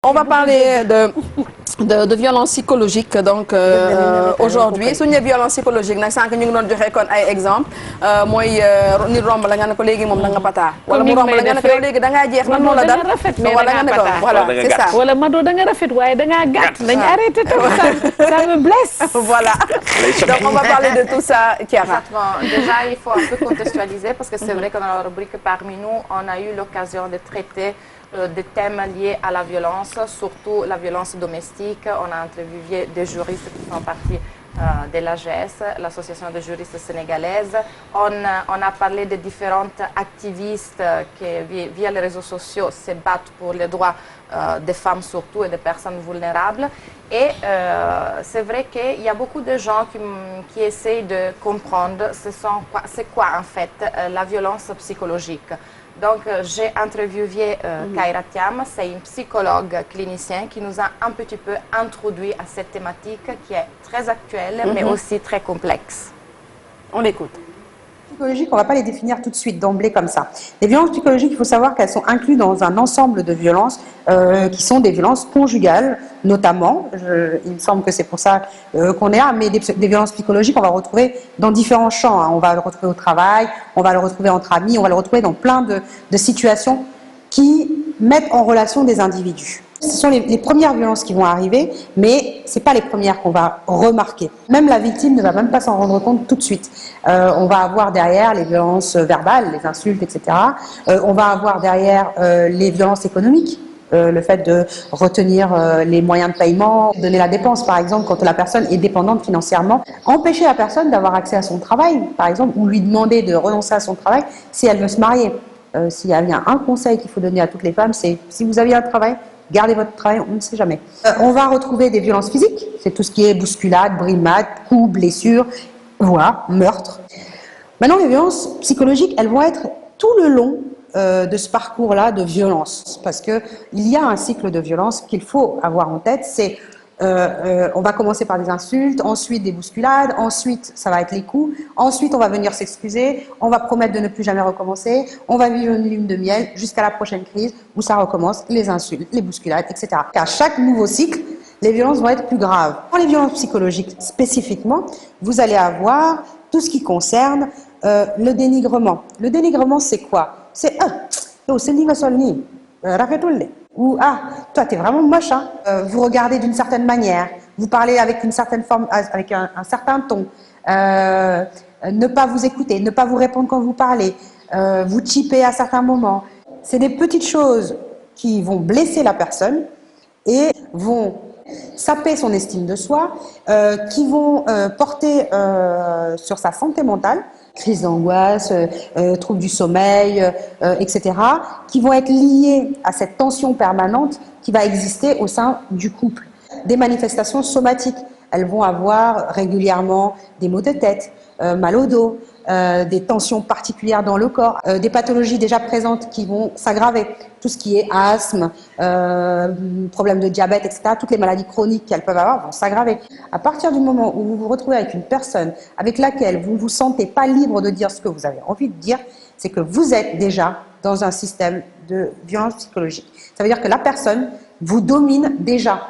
On va parler de violence psychologique donc aujourd'hui suñu ne violence psychologique nag sànq ñu ngi doon joxe kon ay exemple mooy nit romb la nga ne ko léegi moom da nga pataa wala mu romb la nga ne ko yow léegi da ngaa jeex lan moo la dal wala nga ne ko voilà c'est ça wala Mado da nga rafet waaye da ngaa gàtt nañ arrêté tam ça me blesse voilà donc on va parler de tout ça Thiara. Déjà il faut un peu contextualiser parce que c'est vrai que dans la rubrique parmi nous on a eu l'occasion de traiter des thèmes liés à la violence, surtout la violence domestique. On a interviewé des juristes qui font partie de l'AGS, l'Association des juristes sénégalaises. On a parlé de différentes activistes qui, via les réseaux sociaux, se battent pour les droits des femmes surtout et des personnes vulnérables. Et c'est vrai qu'il y a beaucoup de gens qui essayent de comprendre c'est quoi en fait la violence psychologique. Donc, j'ai interviewé Kaira Thiam, c'est une psychologue clinicienne qui nous a un petit peu introduit à cette thématique qui est très actuelle, mais aussi très complexe. On l'écoute. Psychologiques, on ne va pas les définir tout de suite, d'emblée comme ça. Les violences psychologiques, il faut savoir qu'elles sont incluses dans un ensemble de violences qui sont des violences conjugales, notamment. Il me semble que c'est pour ça qu'on est là, mais des violences psychologiques, on va retrouver dans différents champs. Hein. On va le retrouver au travail, on va le retrouver entre amis, on va le retrouver dans plein de situations qui mettent en relation des individus. Ce sont les premières violences qui vont arriver, mais ce n'est pas les premières qu'on va remarquer. Même la victime ne va même pas s'en rendre compte tout de suite. On va avoir derrière les violences verbales, les insultes, etc. On va avoir derrière les violences économiques, le fait de retenir les moyens de paiement, donner la dépense par exemple quand la personne est dépendante financièrement. Empêcher la personne d'avoir accès à son travail, par exemple, ou lui demander de renoncer à son travail si elle veut se marier. S'il y a bien un conseil qu'il faut donner à toutes les femmes, c'est si vous avez un travail, gardez votre travail, on ne sait jamais. On va retrouver des violences physiques, c'est tout ce qui est bousculade, brimade, coups, blessures, voire meurtre. Maintenant, les violences psychologiques, elles vont être tout le long de ce parcours-là de violence, parce qu'il y a un cycle de violence qu'il faut avoir en tête, c'est on va commencer par des insultes, ensuite des bousculades, ensuite ça va être les coups, ensuite on va venir s'excuser, on va promettre de ne plus jamais recommencer, on va vivre une lune de miel jusqu'à la prochaine crise où ça recommence, les insultes, les bousculades, etc. À chaque nouveau cycle, les violences vont être plus graves. Dans les violences psychologiques spécifiquement, vous allez avoir tout ce qui concerne le dénigrement. Le dénigrement, c'est quoi? C'est ou « Ah, toi, t'es vraiment moche, hein ». Vous regardez d'une certaine manière, vous parlez avec une certaine forme, avec un certain ton, ne pas vous écouter, ne pas vous répondre quand vous parlez, vous chipez à certains moments. C'est des petites choses qui vont blesser la personne et vont saper son estime de soi, qui vont porter sur sa santé mentale, crise d'angoisse, troubles du sommeil, etc., qui vont être liés à cette tension permanente qui va exister au sein du couple. Des manifestations somatiques, elles vont avoir régulièrement des maux de tête, mal au dos, des tensions particulières dans le corps, des pathologies déjà présentes qui vont s'aggraver, tout ce qui est asthme, problème de diabète, etc., toutes les maladies chroniques qu'elles peuvent avoir vont s'aggraver. À partir du moment où vous vous retrouvez avec une personne avec laquelle vous ne vous sentez pas libre de dire ce que vous avez envie de dire, c'est que vous êtes déjà dans un système de violence psychologique. Ça veut dire que la personne vous domine déjà.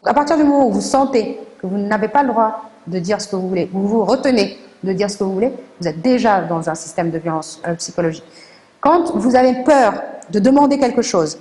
À partir du moment où vous sentez que vous n'avez pas le droit de dire ce que vous voulez, vous vous retenez de dire ce que vous voulez, vous êtes déjà dans un système de violence psychologique. Quand vous avez peur de demander quelque chose,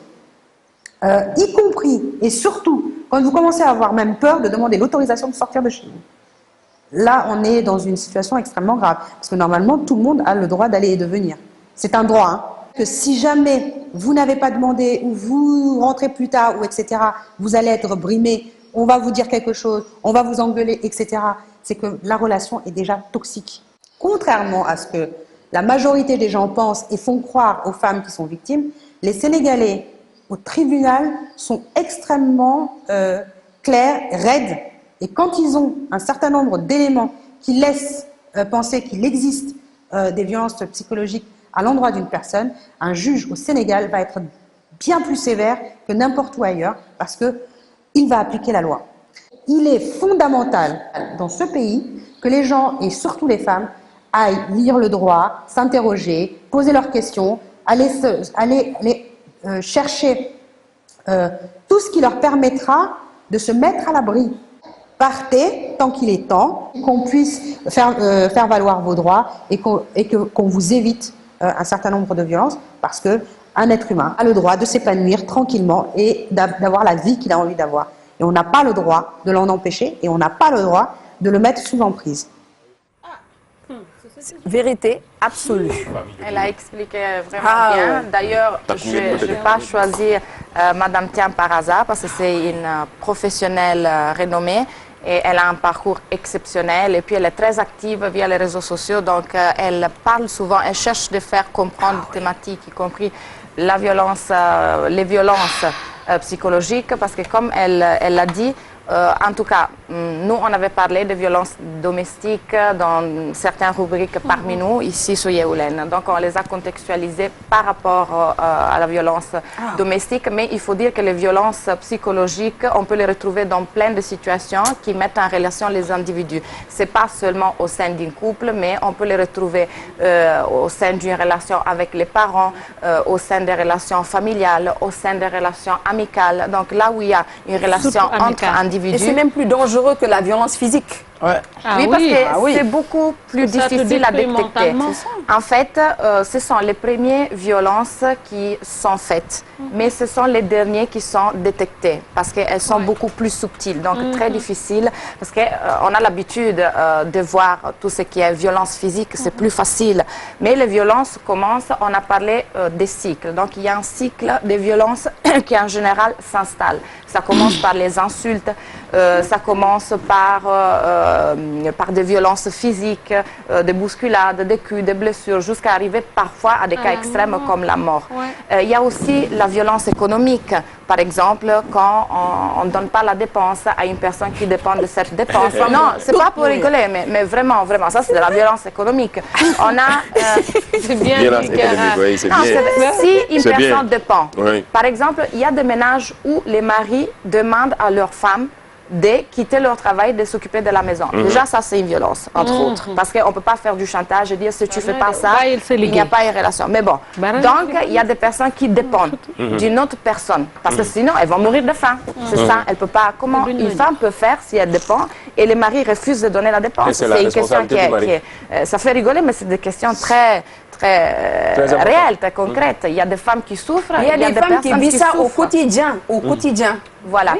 y compris et surtout quand vous commencez à avoir même peur de demander l'autorisation de sortir de chez vous, là on est dans une situation extrêmement grave, parce que normalement tout le monde a le droit d'aller et de venir. C'est un droit, hein. Que si jamais vous n'avez pas demandé ou vous rentrez plus tard ou etc., vous allez être brimé, on va vous dire quelque chose, on va vous engueuler, etc., c'est que la relation est déjà toxique. Contrairement à ce que la majorité des gens pensent et font croire aux femmes qui sont victimes, les Sénégalais au tribunal sont extrêmement clairs, raides, et quand ils ont un certain nombre d'éléments qui laissent penser qu'il existe des violences psychologiques à l'endroit d'une personne, un juge au Sénégal va être bien plus sévère que n'importe où ailleurs parce qu'il va appliquer la loi. Il est fondamental dans ce pays que les gens, et surtout les femmes, aillent lire le droit, s'interroger, poser leurs questions, aller chercher tout ce qui leur permettra de se mettre à l'abri. Partez tant qu'il est temps, qu'on puisse faire valoir vos droits et qu'on vous évite un certain nombre de violences, parce qu'un être humain a le droit de s'épanouir tranquillement et d'avoir la vie qu'il a envie d'avoir. Et on n'a pas le droit de l'en empêcher et on n'a pas le droit de le mettre sous emprise. Vérité absolue. Elle a expliqué vraiment bien. D'ailleurs, je n'ai pas choisi Madame Thiam par hasard parce que c'est une professionnelle renommée et elle a un parcours exceptionnel et puis elle est très active via les réseaux sociaux. Donc, elle parle souvent, elle cherche de faire comprendre des thématiques, y compris la violence, les violences psychologiques, parce que comme elle l'a dit, en tout cas, nous, on avait parlé de violences domestiques dans certaines rubriques parmi nous, ici sur Yeoulen. Donc, on les a contextualisées par rapport à la violence domestique. Mais il faut dire que les violences psychologiques, on peut les retrouver dans plein de situations qui mettent en relation les individus. Ce n'est pas seulement au sein d'un couple, mais on peut les retrouver au sein d'une relation avec les parents, au sein des relations familiales, au sein des relations amicales. Donc, là où il y a une relation entre individus. Et c'est même plus dangereux que la violence physique. Ouais. Oui, parce que c'est beaucoup plus difficile à détecter. En fait, ce sont les premières violences qui sont faites, mais ce sont les derniers qui sont détectés, parce qu'elles sont beaucoup plus subtiles, donc très difficiles, parce qu'on a l'habitude de voir tout ce qui est violence physique, c'est plus facile. Mais les violences commencent, on a parlé des cycles, donc il y a un cycle de violences qui en général s'installe. Ça commence par les insultes, ça commence par des violences physiques, des bousculades, des coups, des blessures, jusqu'à arriver parfois à des cas extrêmes comme la mort. Il y a aussi la violence économique. Par exemple, quand on ne donne pas la dépense à une personne qui dépend de cette dépense. Non, c'est pas pour rigoler, mais vraiment, vraiment, ça c'est de la violence économique. On a... c'est bien dit, oui, c'est non, bien. si une personne dépend, Oui. par exemple, il y a des ménages où les maris demandent à leurs femmes de quitter leur travail, de s'occuper de la maison. Déjà, ça, c'est une violence, entre autres. Parce qu'on ne peut pas faire du chantage et dire si tu ne fais pas ça, il n'y a pas une relation. Mais bon, donc, il y a des personnes qui dépendent d'une autre personne. Parce que sinon, elles vont mourir de faim. C'est ça, elle peut pas... Comment une femme peut faire si elle dépend et les maris refusent de donner la dépense? C'est une question qui est... Ça fait rigoler, mais c'est des questions très réelles, très concrètes. Il y a des femmes qui souffrent. Il y a des femmes qui vivent ça au quotidien. Au quotidien. Voilà.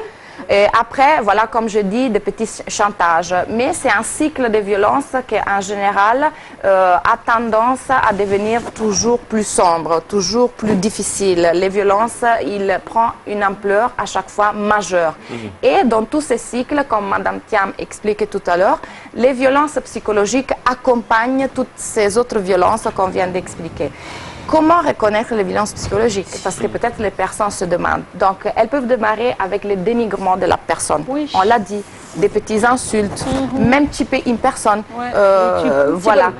Et après, voilà, comme je dis, des petits chantages. Mais c'est un cycle de violence qui, en général, a tendance à devenir toujours plus sombre, toujours plus difficile. Les violences, il prend une ampleur à chaque fois majeure. Et dans tous ces cycles, comme Mme Thiam expliquait tout à l'heure, les violences psychologiques accompagnent toutes ces autres violences qu'on vient d'expliquer. Comment reconnaître les violences psychologiques? Parce que peut-être les personnes se demandent. Donc, elles peuvent démarrer avec le dénigrement de la personne. Oui. On l'a dit, des petits insultes, même typer une personne. Voilà.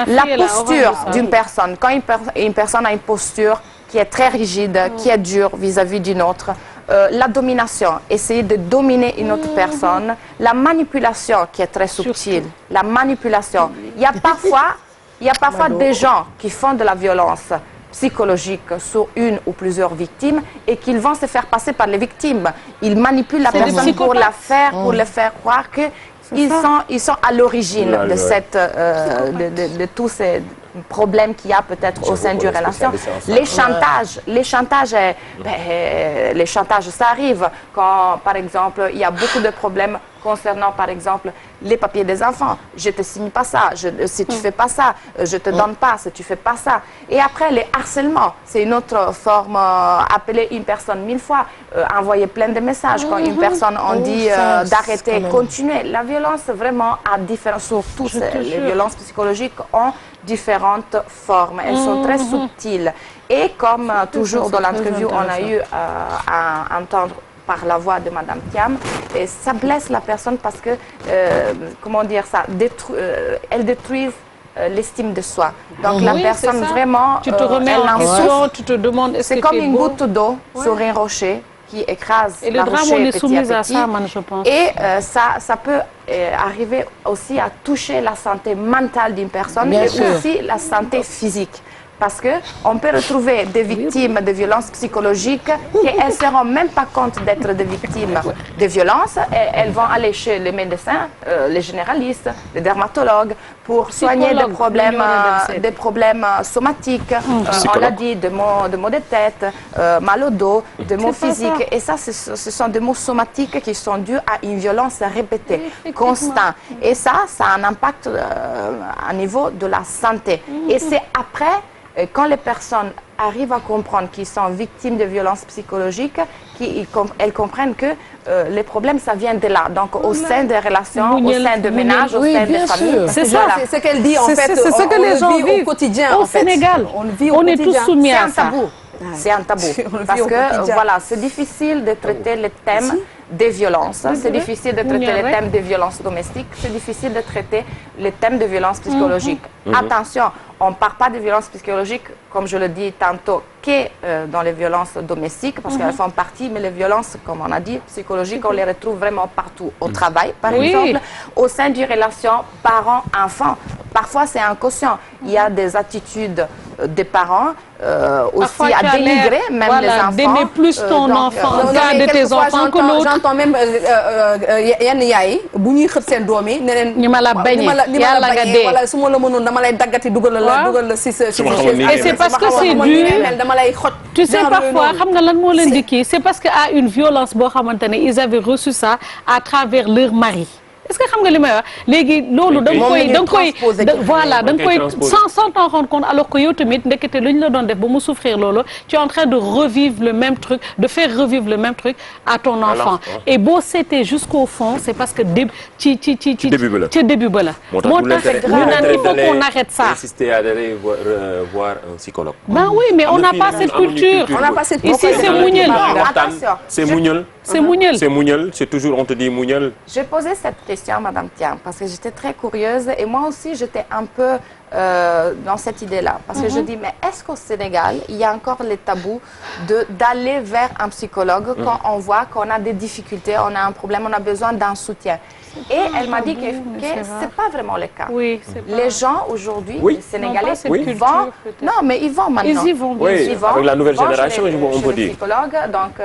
La posture d'une personne. Quand une personne a une posture qui est très rigide, qui est dure vis-à-vis d'une autre, la domination, essayer de dominer une autre personne, la manipulation qui est très subtile, la manipulation. Il y a parfois des gens qui font de la violence psychologique sur une ou plusieurs victimes et qu'ils vont se faire passer par les victimes. Ils manipulent la personne pour les faire croire qu'ils sont à l'origine de tous ces problèmes qu'il y a peut-être au sein d'une relation. Les chantages, ça arrive quand, par exemple, il y a beaucoup de problèmes concernant, par exemple, les papiers des enfants. Je ne te signe pas ça, si tu ne fais pas ça, je ne te donne pas, si tu ne fais pas ça. Et après, les harcèlements, c'est une autre forme, appeler une personne 1000 fois, envoyer plein de messages. Quand une personne, on dit d'arrêter, continuer. La violence, vraiment, a différentes, surtout les violences psychologiques ont différentes formes. Elles sont très subtiles. Et comme toujours dans l'interview, on a eu à entendre par la voix de Mme Thiam, et ça blesse la personne parce que, comment dire ça, elle détruit l'estime de soi. Donc la personne vraiment, tu te remets en question, tu te demandes est-ce que c'est comme une goutte d'eau sur un rocher qui écrase et la le drame, rocher on est petit soumis à petit. à ça, je pense. Et ça peut arriver aussi à toucher la santé mentale d'une personne et aussi la santé physique. Parce qu'on peut retrouver des victimes de violences psychologiques qui elles ne se rendent même pas compte d'être des victimes de violences. Et elles vont aller chez les médecins, les généralistes, les dermatologues, pour soigner des problèmes somatiques. On l'a dit, des maux de tête, mal au dos, des maux physiques. Et ça, ce sont des maux somatiques qui sont dus à une violence répétée, constante. Et ça a un impact à niveau de la santé. Et c'est après, quand les personnes arrivent à comprendre qu'ils sont victimes de violences psychologiques, elles comprennent que les problèmes, ça vient de là. Donc, au sein des relations, au sein de ménages, au sein des familles. C'est ça, c'est ce qu'elle dit en fait. C'est ce que les gens vivent au quotidien. Au Sénégal, on est tous soumis à ça. C'est un tabou. Parce que, voilà, c'est difficile de traiter les thèmes des violences. C'est difficile de traiter les thèmes des violences domestiques. C'est difficile de traiter les thèmes de violences psychologiques. Attention, on ne parle pas de violences psychologiques, comme je le dis tantôt, que dans les violences domestiques, parce qu'elles font partie, mais les violences, comme on a dit, psychologiques, on les retrouve vraiment partout. Au travail, par exemple, au sein d'une relation parent-enfant. Parfois, c'est inconscient. Il y a des attitudes des parents aussi à dénigrer, même les enfants. D'aimer plus ton enfant, de tes enfants que l'autre. J'entends même yenn yaay bu ñuy xët seen doom yi ne leen ñi ma la bañee yàlla nga dee wala su ma la mënoon dama lay daggati dugal la si sa et c'est parce que c'est dû dama lay xoj. Tu sais, parfois xam nga lan moo leen di kii c'est parce que à une violence boo xamante ne ils avaient reçu ça à travers leur mari. Est-ce que xam nga li may wax léegi loolu da nga koy voilà da nga koy sans t'en rendre compte alors que yow tamit ndekete lu ñu la doon def ba mu souffrir loolu tu es en train de revivre le même truc de faire revivre le même truc à ton enfant et boo seetee jusqu'au fond c'est parce que ci début ba la moo tax ñu naan il faut qu'on arrête ça. Insister à aller voir un psychologue. Ben oui mais on n'a pas cette culture ici c'est muñal c'est muñal c'est toujours on te dit muñal. J'ai posé cette question à Madame Thiam parce que j'étais très curieuse et moi aussi j'étais un peu dans cette idée-là parce que je dis mais est-ce qu'au Sénégal il y a encore les tabous d'aller vers un psychologue quand on voit qu'on a des difficultés, on a un problème, on a besoin d'un soutien. Et elle m'a dit que c'est pas vraiment le cas. Oui, les gens aujourd'hui, les Sénégalais, ils vont. Non, mais ils vont maintenant. Ils y vont. Oui, avec la nouvelle génération, on peut dire. Psychologue, donc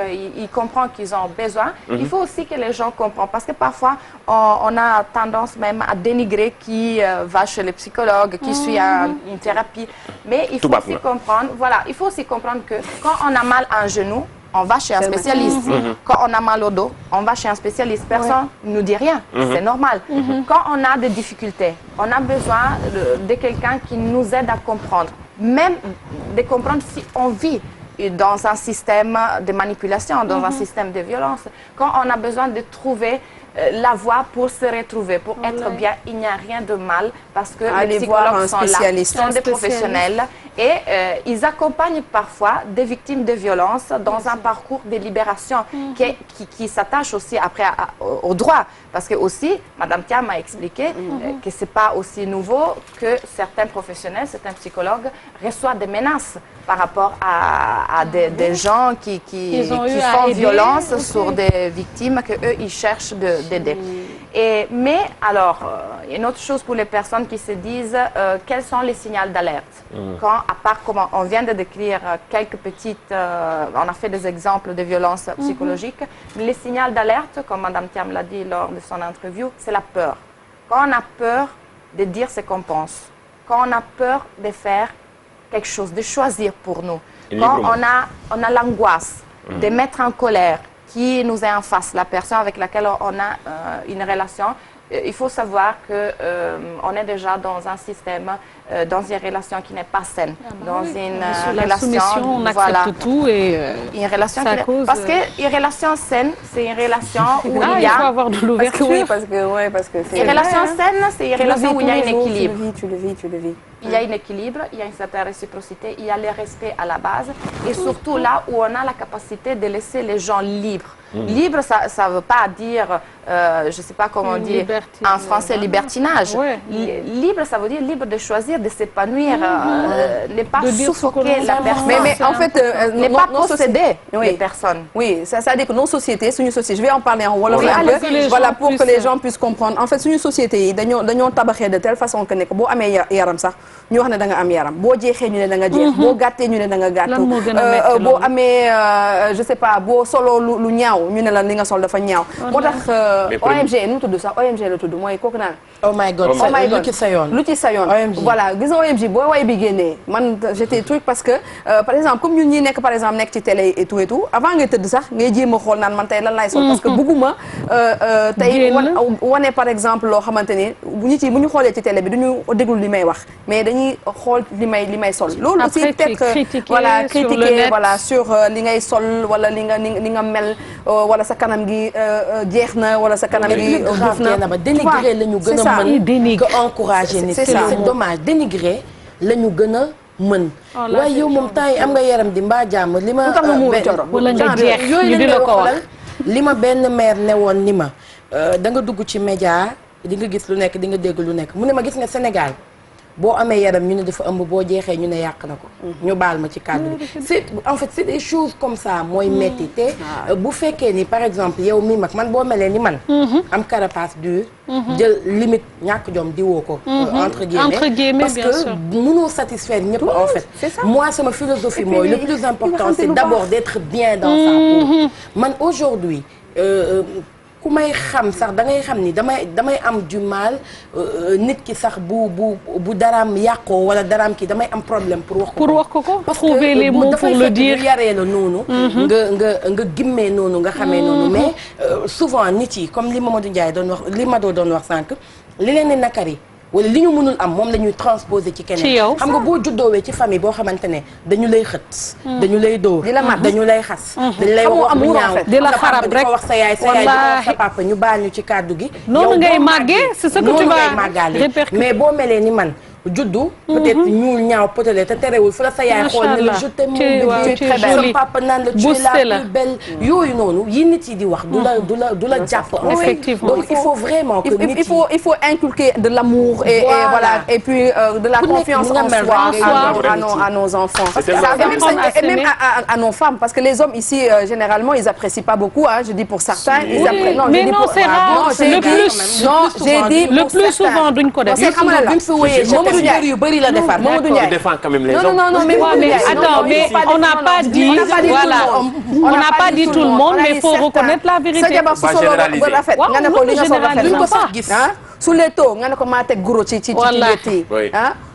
ils comprennent qu'ils ont besoin. Il faut aussi que les gens comprennent parce que parfois on a tendance même à dénigrer qui va chez le psychologue, qui suit une thérapie. Mais il faut aussi comprendre. Voilà, il faut aussi comprendre que quand on a mal à un genou, on va chez un spécialiste. Quand on a mal au dos, on va chez un spécialiste. Personne ne nous dit rien. C'est normal. Quand on a des difficultés, on a besoin de quelqu'un qui nous aide à comprendre. Même de comprendre si on vit dans un système de manipulation, dans un système de violence. Quand on a besoin de trouver la voie pour se retrouver, pour être bien, il n'y a rien de mal parce que les psychologues sont là, sont des professionnels et ils accompagnent parfois des victimes de violences dans un parcours de libération qui s'attache aussi après au droit. Parce que aussi, Madame Thiam m'a expliqué que ce n'est pas aussi nouveau que certains professionnels, certains psychologues reçoivent des menaces par rapport à des gens qui font violence sur des victimes qu'eux, ils cherchent d'aider. Mais alors, une autre chose pour les personnes qui se disent quels sont les signaux d'alerte. Quand, à part comment on vient de décrire quelques petites, on a fait des exemples de violences psychologiques, mais les signaux d'alerte, comme Mme Thiam l'a dit lors de son interview, c'est la peur. Quand on a peur de dire ce qu'on pense, quand on a peur de faire quelque chose, de choisir pour nous, quand on a l'angoisse de mettre en colère qui nous est en face, la personne avec laquelle on a une relation, il faut savoir qu'on est déjà dans un système, dans une relation qui n'est pas saine. Dans une relation, on accepte tout et une relation ça cause... Parce qu'une relation saine, c'est une relation où il y a... Il faut avoir de l'ouverture. Parce que c'est... Une relation saine, c'est une relation où il y a un équilibre. Tu le vis. Il y a un équilibre, il y a une certaine réciprocité, il y a le respect à la base et surtout là où on a la capacité de laisser les gens libres. Libre, ça veut pas dire, je sais pas comment dire en français, libertinage. Ouais. Libre, ça veut dire libre de choisir, de s'épanouir, ne pas suffoquer la personne. Mais en fait, ne pas posséder les personnes. Oui, ça veut dire que nos sociétés, suñu société, je vais en parler en wolof Oui, un peu, voilà, pour que les puissent... gens puissent comprendre. En fait, suñu société yi dañoo tabaxee de telle façon que ne boo amee yaram sax ñu wax ne da nga am yaram boo jeexee ñu ne da nga jeex boo gàttee ñu ne da nga gàttu boo amee je sais pas boo solo lu ñaaw ñu ne la li nga sol dafa ñaaw moo tax OMG nu mu tudd sax OMG la tudd mooy kooku naan oh my god lu ci sa yoon lu ci sa yoon voilà gis nga OMG boo way bi génnee man j'étais truc parce que par exemple comme ñun ñi nekk par exemple nekk ci télé et tout avant ngay tëdd sax ngay jéem a xool naan man tey lan laay sol parce que bëgguma tey wane par exemple loo xamante ni nit yi bu ñu xoolee ci télé bi duñu déglu li may wax mais dañuy xool li may sol loolu aussi peut-être voilà critiquer voilà sur li ngay sol wala li nga mel wala sa kanam gi jeex na wala sa kanam gi duuf na ba dénigrer la ñu gën a mën que encourager nit c'est dommage dénigrer la ñu gën a mën waaye yow moom temps yi am nga yaram di mbaa jàmm li ma wala nga jeex ñu di la ko wax li ma benn mère ne woon ni ma da nga dugg ci média di nga gis lu nekk di nga dégg lu nekk mu ne ma gis nga Sénégal boo amee yaram ñu ne dafa ëmb boo jeexee ñu ne yàq na ko ñu baal ma ci kàddu bi c'est en fait c'est des choses comme ça mooy metti te bu fekkee ni par exemple yow mi mag man boo melee ni man am carapace dur jël limite ñàkk jom di woo ko entre guillemets parce que mënoo satisfaire ñëpp en fait moi sama philosophie mooy le plus important c'est d'abord d'être bien dans sa peau man aujourd'hui ku may xam sax da ngay xam ni damay am du mal nit ki sax bu daraam yàqoo wala daraam ki damay am problème pour wax ko parce trouver les mots pour le dire yaree la noonu nga gimmee noonu nga xamee noonu mais souvent nit yi comme li Mamadou Ndiaye doon wax li Mado doon wax sànq li leen di nakari wala li ñu mënul am moom la ñuy transposer ci keneen xam nga boo juddoowee ci famille boo xamante ne dañu lay xët dañu lay dóor dañu lay xas dañu lay wax lu ñaaw di la xarab rek di ko wax sa yaay di ko wax sa papa ñu baal ñu ci kàddu gi noonu ngay màggee c'est ce que tu vas màggaale mais boo melee ni man juddu peut-être ñuul ñaaw potale te terewul fu la sa yaay xool ne la je t'aime mon bébé sa papa naan la tu es la plus belle yooyu noonu yi nit yi di wax du la jàpp effectivement donc il faut vraiment que nit yi il faut inculquer de l'amour et voilà et puis de la confiance en soi à nos enfants et même à nos femmes parce que les hommes ici généralement ils apprécient pas beaucoup je dis pour certains mais non c'est rare le plus souvent duñ ko def yu bëri la defar Mamadou Ndiaye défend quand même les hommes non mais attends mais on n'a pas dit voilà on n'a pas dit tout le monde mais faut reconnaître la vérité sa jabar su solo ba rafet nga ne ko li nga sol rafet su leetoo nga ne ko maa teg guro ci leeti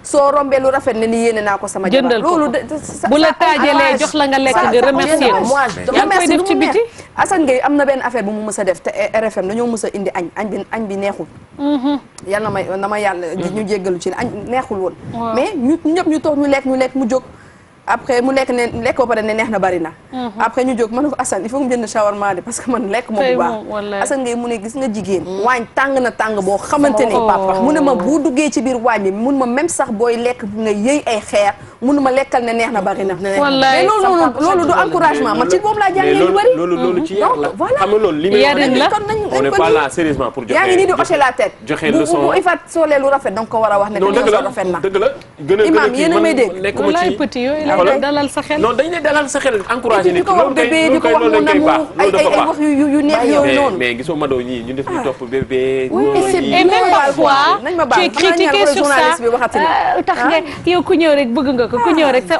soo rombee lu rafet ne ni yéene naa ko sama jabar loolu bu la taajalee jox la nga lekk nga remercier ko yaa ngi koy def ci biti Assane Gueye am na benn affaire bu mu mës a def te RFM dañoo mës a indi añ bi neexul yàlla na ma yàlla ñu jéggalu ci añ neexul woon mais ñu ñëpp ñu toog ñu lekk mu jóg après mu lekk ba pare ne neex na bari na après ñu jóg ma ne ko Assane il faut mu jënd shawarma de parce que man lekk moom bu baax Assane Gueye mu ne gis nga jigéen waañ tàng na tàng boo xamante ne papa mu ne ma bu duggee ci biir waañ bi mun ma même sax booy lekk nga yëy ay xeer mun ma lekkal ne neex na bari na mais loolu du encouragement man ci boobu laa jàngee lu bari loolu ci yar la xam nga loolu li may wax on n'est pas là sérieusement pour joxe yaa ngi nii di hocher la tête joxe leçon bu ifat soolee lu rafet donc ko war a wax ne rafet na dëgg la gën a imam yéen a may dégg nekkuma ci dalal sa xel non dañ lay dalal sa xel encouragé nit loolu di ko wax mu namu ay wax yu neex yooyu noonu mais gisoo Mado ñii ñu def ñu topp bébé et même parfois tu es critiqué sur ça tax nga yow ku ñëw rek bëgg nga ko ku ñëw rek sa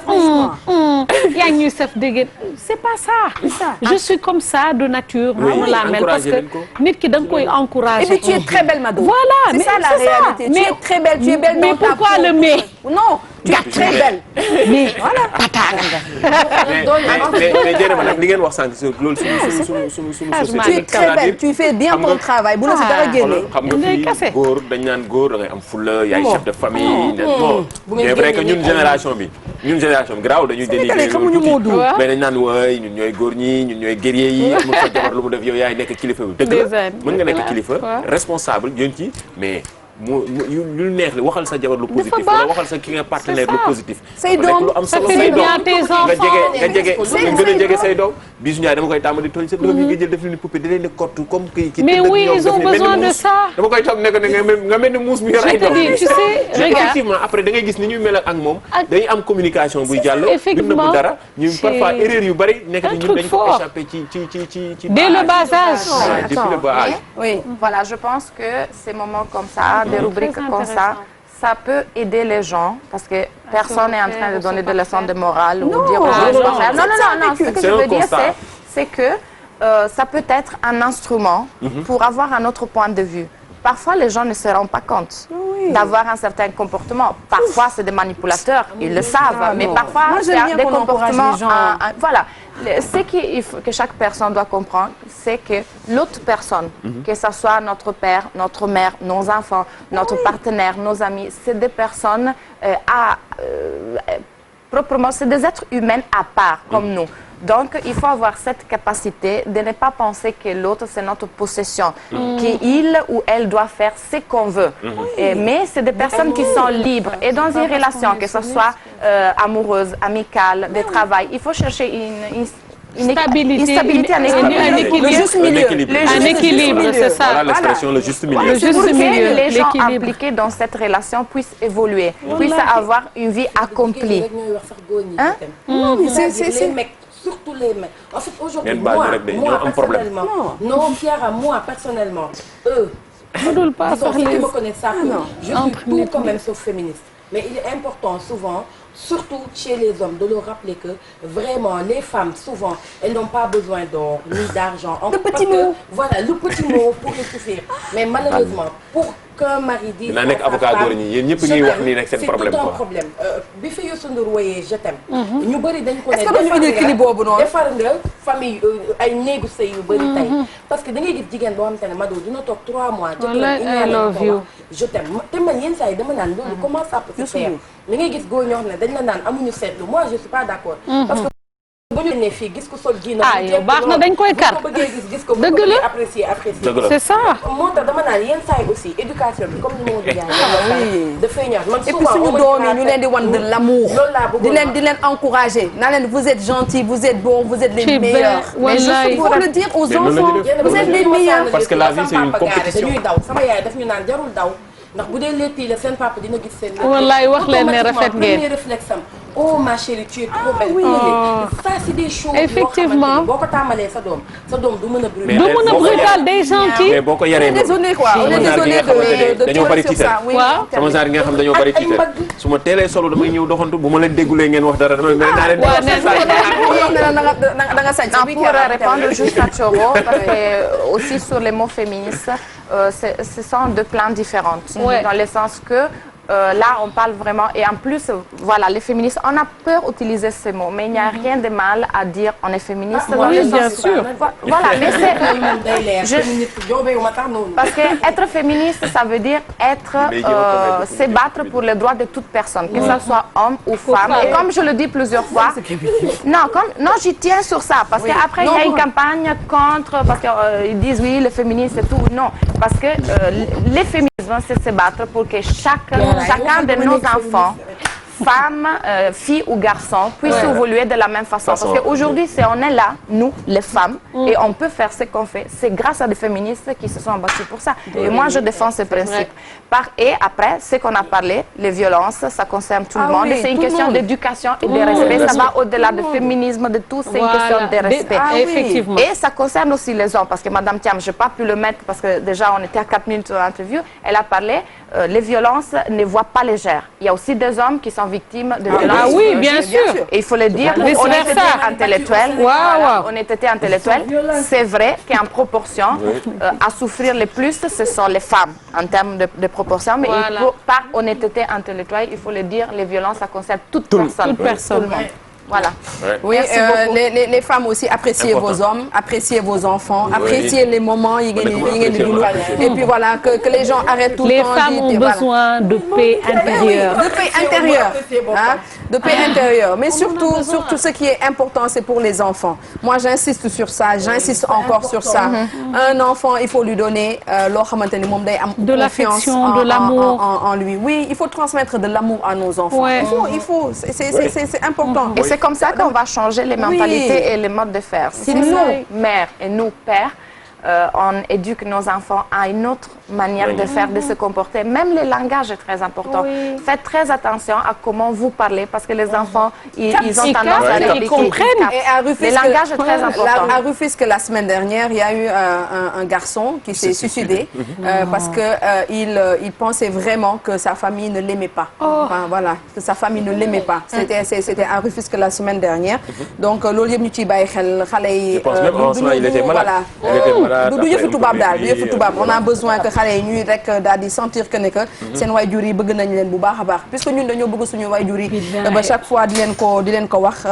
yaa ngi ñuy saf dégg c'est pas ça je suis comme ça de nature noonu laa mel parce que nit ki da nga koy encourager et puis tu es très belle Mado voilà c'est ça la réalité tu es très belle tu es belle mais pourquoi le mais non tu es très belle mais voilà mais jërëjëf nag li ngeen wax sànq loolu suñu société tu es très belle tu fais bien ton travail bu la si dara génnee xam nga fii góor dañ naan góor da ngay am fulla yaay chef de famille bon c'est vrai que ñun génération bi graaw dañuy dénigrer loolu tuuti mais dañ naan waay ñun ñooy góor ñi ñun ñooy guerrier yi amul sa jabar lu mu def yow yaay nekk kilifa bi dëgg la mën nga nekk kilifa responsable yéen ci mais lu neex la waxal sa jabar lu positif wala waxal sa ki nga partenaire lu positif. say doom lu am solo say doom nga gën a jege say doom. Bijou Ndiaye dama koy tàmbali tooñ sa doom yi nga jël def ni poupée di leen di kottu comme ki mais oui ils ont besoin de ça. dama koy toog ne ko nga mel ni muus mi yor ay doom. tu sais effectivement après da ngay gis ni ñuy mel ak moom dañuy am communication buy jàll. effectivement bu dara ñu parfois erreur yu bari nekk ñun dañ ko échappé ci dès le bas âge. depuis le bas âge. Oui, voilà, je pense que ces moments comme ça, des rubriques comme ça peut aider les gens parce que personne n'est en train de donner des leçons de morale ou dire aux gens de faire. Non. Ce que je veux dire, c'est que ça peut être un instrument pour avoir un autre point de vue. Parfois, les gens ne se rendent pas compte d'avoir un certain comportement. Parfois, c'est des manipulateurs, ils le savent, mais parfois, c'est des comportements... Voilà. Ce que chaque personne doit comprendre, c'est que l'autre personne, que ce soit notre père, notre mère, nos enfants, notre partenaire, nos amis, c'est des personnes proprement, c'est des êtres humains à part, comme nous. Donc, il faut avoir cette capacité de ne pas penser que l'autre, c'est notre possession, qu'il ou elle doit faire ce qu'on veut. Mais c'est des personnes qui sont libres. Et dans une relation, que ce soit amoureuse, amicale, de travail, il faut chercher une stabilité, un équilibre. Le juste milieu. Un équilibre, c'est ça. Voilà l'expression, le juste milieu. Le juste milieu, que les gens impliqués dans cette relation puissent évoluer, puissent avoir une vie accomplie. Hein? Surtout les mecs. En fait, aujourd'hui, moi personnellement, non, Pierre, moi, personnellement, eux, disons, ceux qui me connaissent ça, je suis tout quand même sauf féministe. Mais il est important, souvent, surtout chez les hommes, de leur rappeler que vraiment, les femmes, souvent, elles n'ont pas besoin d'or ni d'argent. Le petit mot. Voilà, le petit mot pour les suffire. Mais malheureusement, pour qu'un mari dise à sa femme, c'est tout un problème. Bi fi Youssou Ndour wooyee je t'aime. ñu bëri dañ ko ne defar nga famille ay néegu sëy yu bëri tey. Parce que da ngay gis jigéen boo xamante ne Mado dina toog 3 mois. I love you. Je t'aime te man yenn saa yi dama naan loolu comment ça peut se faire. li ngay gis góor ñoo xam ne dañ la naan amuñu seetlu moi je suis pas d'accord. Parce que bu ñu nee fii gis ko sol ji na. yow baax na dañ koy kar. bu ko bëggee gis ko dëgg la apprécier. c'est ça. moo tax dama naan yenn saa yi aussi éducation bi comme ni ma ko jaayee. dafay ñaar man et puis suñu doom yi ñu leen di wan de l'amour. loolu laa bëggoon di leen encourager. naa leen vous êtes gentils, vous êtes bons, vous êtes les meilleurs. Mais il faut le dire aux enfants. Vous êtes les meilleurs. Parce que la vie c'est une compétition. dañuy daw sama yaay daf ñu naan jarul daw. ndax bu dee létti la seen papa dina gis seen. wallaay wax leen ne rafet ngeen premier réflexe am oh ma chérie tu es trop belle. ça c'est des choses. effectivement boo ko tàmbalee sa doom du mën a brûler. du mën a brutal day gentil. mais boo ko yaree on est désolé quoi on est désolé de dañoo bari tiital. waaw sama genre yi nga xam dañoo bari tiital. su ma teelee solo damay ñëw doxantu bu ma leen déggulee ngeen wax dara damay naa leen. Pour répondre juste à Thioro, parce que aussi sur les mots féministes, ce sont deux plans différents. Dans le sens que là, on parle vraiment, et en plus, voilà, les féministes, on a peur d'utiliser ces mots, mais il n'y a rien de mal à dire on est féministe. Oui, bien sûr. Voilà, mais parce que être féministe, ça veut dire se battre pour les droits de toute personne, que ce soit homme ou femme. Et comme je le dis plusieurs fois, non, j'y tiens sur ça, parce qu'après, il y a une campagne contre, parce qu'ils disent oui, le féminisme et tout. Non, parce que les féministes, c'est se battre pour que chacun de nos enfants, femmes, filles ou garçons, puissent évoluer de la même façon. Parce qu'aujourd'hui, on est là, nous, les femmes, et on peut faire ce qu'on fait. C'est grâce à des féministes qui se sont battues pour ça. Et moi, je défends ce principe. Et après, ce qu'on a parlé, les violences, ça concerne tout le monde. C'est une question d'éducation et de respect. Ça va au-delà du féminisme, de tout. C'est une question de respect. Effectivement. Et ça concerne aussi les hommes. Parce que Madame Thiam, je n'ai pas pu le mettre parce que déjà, on était à 4 minutes de l'interview. Elle a parlé, les violences ne voient pas légères. Il y a aussi des hommes qui sont victimes de violences. Ah oui, bien sûr. Et il faut le dire, honnêteté intellectuelle. Honnêteté intellectuelle. C'est vrai qu'en proportion, à souffrir le plus, ce sont les femmes en termes de proportion. Mais par honnêteté intellectuelle, il faut le dire, les violences, ça concerne toute personne. Tout le monde. Voilà. Oui, les femmes aussi, appréciez vos hommes, appréciez vos enfants, appréciez les moments. Et puis voilà, que les gens arrêtent tout le temps. Les femmes ont besoin de paix intérieure. De paix intérieure. de paix intérieure. Mais surtout ce qui est important, c'est pour les enfants. Moi, j'insiste sur ça, j'insiste encore sur ça. Un enfant, il faut lui donner de l'affection, de l'amour en lui. Oui, il faut transmettre de l'amour à nos enfants. Ouais. Il faut, c'est important. Et c'est comme ça qu'on va changer les mentalités et les modes de faire. Si nous, mères et nous, pères, on éduque nos enfants à une autre manière de faire, de se comporter. Même le langage est très important. Oui. Faites très attention à comment vous parlez parce que les enfants, ils ont tendance à répliquer. Ils comprennent. Et à Rufisque, le langage est très important. À Rufisque, la semaine dernière, il y a eu un garçon qui s'est suicidé parce que il pensait vraiment que sa famille ne l'aimait pas. Enfin, voilà, que sa famille ne l'aimait pas. C'était à Rufisque la semaine dernière. Donc, loolu yëpp ñu ciy bàyyi xel xale yi. Je pense même en soi, il était malade. Il était malade. Du yëfu tubaab daal du yëfu tubaab on a besoin que xale yi ñuy rek daal di sentir que ne que seen waajur yi bëgg nañ leen bu baax a baax puisque ñun dañoo bëgg suñu waajur yi ba chaque fois di leen ko wax